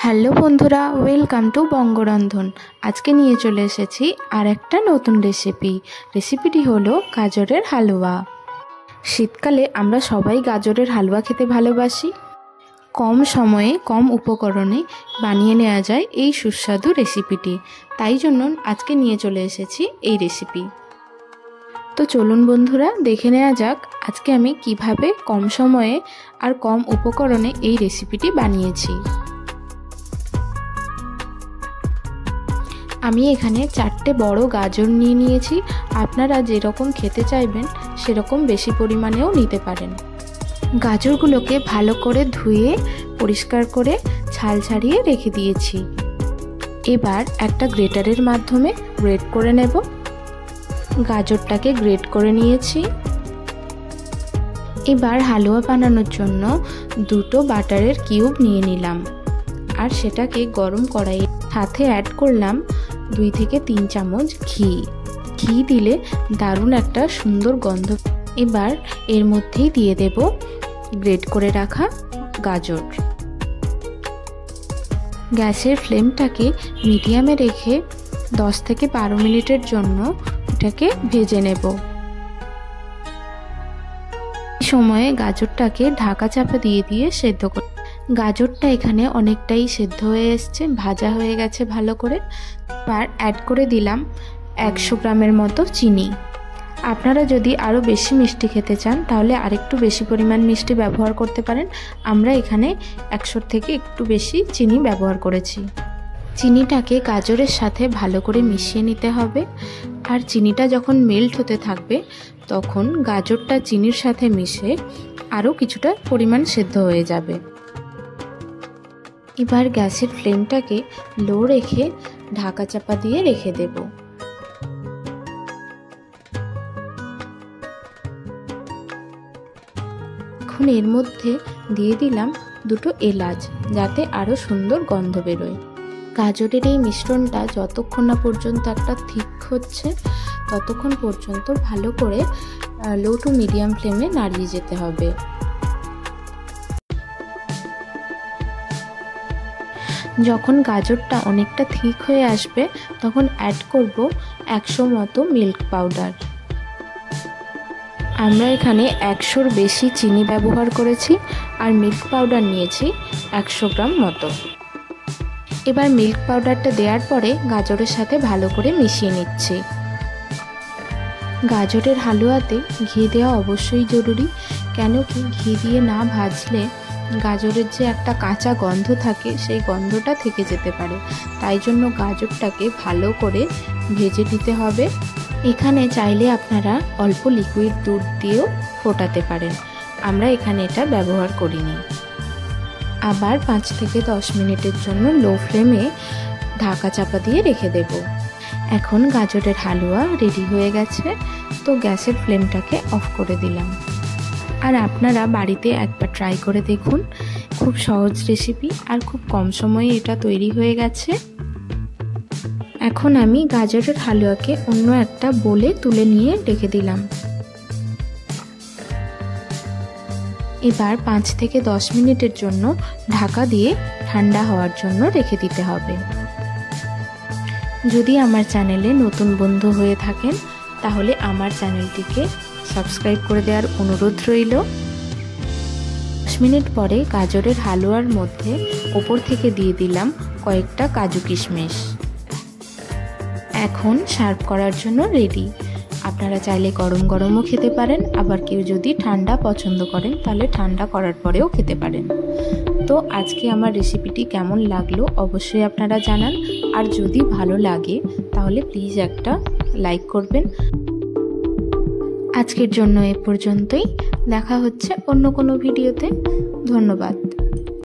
Hello বন্ধুরা, welcome to বঙ্গরন্ধন। আজকে নিয়ে চলে এসেছি আর একটা নতুন রেসিপিটি হলো গাজরের হালুয়া। শীতকালে আমরা সবাই গাজরের হালুয়া খেতে ভালোবাসি। কম সময়ে কম উপকরণে বানিয়ে নেওয়া যায় এই সুস্বাদু রেসিপিটি, তাই জন্য আজকে নিয়ে চলে এসেছি এই রেসিপি। তো চলুন বন্ধুরা, দেখে নেওয়া যাক আজকে আমি কিভাবে কম সময়ে আর কম উপকরণে এই রেসিপিটি বানিয়েছি। আমি এখানে 4টে বড় গাজর নিয়ে নিয়েছি। আপনারা যেরকম খেতে চাইবেন সেরকম বেশি পরিমাণেও নিতে পারেন। গাজরগুলোকে ভালো করে ধুয়ে পরিষ্কার করে ছাল ছাড়িয়ে রেখে দিয়েছি। এবার একটা গ্রেটারের মাধ্যমে গ্রেট করে নেব। গাজরটাকে গ্রেট করে নিয়েছি। এবার হালুয়া বানানোর জন্য 2টো বাটারের কিউব নিয়ে নিলাম আর সেটাকে গরম কড়াইয়ে সাথে অ্যাড করলাম 2 থেকে 3 চামচ ঘি দিলে দারুণ একটা সুন্দর গন্ধ। এবার এর মধ্যেই দিয়ে দেব গ্রেট করে রাখা গাজর। গ্যাসের ফ্লেমটাকে মিডিয়ামে রেখে 10 থেকে 12 মিনিটের জন্য এটাকে ভেজে নেব। এই সময়ে গাজরটাকে ঢাকা চাপা দিয়ে সেদ্ধ করব। গাজরটা এখানে অনেকটাই সেদ্ধ হয়ে এসছে, ভাজা হয়ে গেছে ভালো করে। এবার অ্যাড করে দিলাম 100 গ্রামের মতো চিনি। আপনারা যদি আরও বেশি মিষ্টি খেতে চান তাহলে আরেকটু বেশি পরিমাণ মিষ্টি ব্যবহার করতে পারেন। আমরা এখানে 100 থেকে একটু বেশি চিনি ব্যবহার করেছি। চিনিটাকে গাজরের সাথে ভালো করে মিশিয়ে নিতে হবে। আর চিনিটা যখন মেল্ট হতে থাকবে তখন গাজরটা চিনির সাথে মিশে আরও কিছুটা পরিমাণ সেদ্ধ হয়ে যাবে। এবার গ্যাসের ফ্লেমটাকে লো রেখে ঢাকা চাপা দিয়ে রেখে দেব। এখন এর মধ্যে দিয়ে দিলাম 2টো এলাচ, যাতে আরও সুন্দর গন্ধ বেরোয়। গাজরের এই মিশ্রণটা যতক্ষণ না পর্যন্ত একটা থিক হচ্ছে ততক্ষণ পর্যন্ত ভালো করে লো টু মিডিয়াম ফ্লেমে নাড়িয়ে যেতে হবে। যখন গাজরটা অনেকটা থিক হয়ে আসবে তখন অ্যাড করব 100 মতো মিল্ক পাউডার। আমরা এখানে 100-র বেশি চিনি ব্যবহার করেছি আর মিল্ক পাউডার নিয়েছি 100 গ্রাম মতো। এবার মিল্ক পাউডারটা দেওয়ার পরে গাজরের সাথে ভালো করে মিশিয়ে নিচ্ছি। গাজরের হালুয়াতে ঘি দেওয়া অবশ্যই জরুরি, কেন কি ঘি দিয়ে না ভাজলে গাজরের যে একটা কাঁচা গন্ধ থাকে সেই গন্ধটা থেকে যেতে পারে। তাই জন্য গাজরটাকে ভালো করে ভেজে নিতে হবে। এখানে চাইলে আপনারা অল্প লিকুইড দুধ দিয়েও ফোটাতে পারেন, আমরা এখানে এটা ব্যবহার করিনি। আবার 5 থেকে 10 মিনিটের জন্য লো ফ্লেমে ঢাকা চাপা দিয়ে রেখে দেব। এখন গাজরের হালুয়া রেডি হয়ে গেছে, তো গ্যাসের ফ্লেমটাকে অফ করে দিলাম। আর আপনারা বাড়িতে একবার ট্রাই করে দেখুন, খুব সহজ রেসিপি আর খুব কম সময়ে এটা তৈরি হয়ে গেছে। এখন আমি গাজরের হালুয়াকে অন্য একটা বোলে তুলে নিয়ে রেখে দিলাম। এবার 5 থেকে 10 মিনিটের জন্য ঢাকা দিয়ে ঠান্ডা হওয়ার জন্য রেখে দিতে হবে। যদি আমার চ্যানেলে নতুন বন্ধু হয়ে থাকেন তাহলে আমার চ্যানেলটিকে সাবস্ক্রাইব করে দেওয়ার অনুরোধ রইল। 10 মিনিট পরে গাজরের হালুয়ার মধ্যে ওপর থেকে দিয়ে দিলাম কয়েকটা কাজু কিশমিশ। এখন সার্ভ করার জন্য রেডি। আপনারা চাইলে গরম গরমও খেতে পারেন, আবার কেউ যদি ঠান্ডা পছন্দ করেন তাহলে ঠান্ডা করার পরেও খেতে পারেন। তো আজকে আমার রেসিপিটি কেমন লাগলো অবশ্যই আপনারা জানান। আর যদি ভালো লাগে তাহলে প্লিজ একটা লাইক করবেন। আজকের জন্য এ পর্যন্তই, দেখা হচ্ছে অন্য কোনো ভিডিওতে। ধন্যবাদ।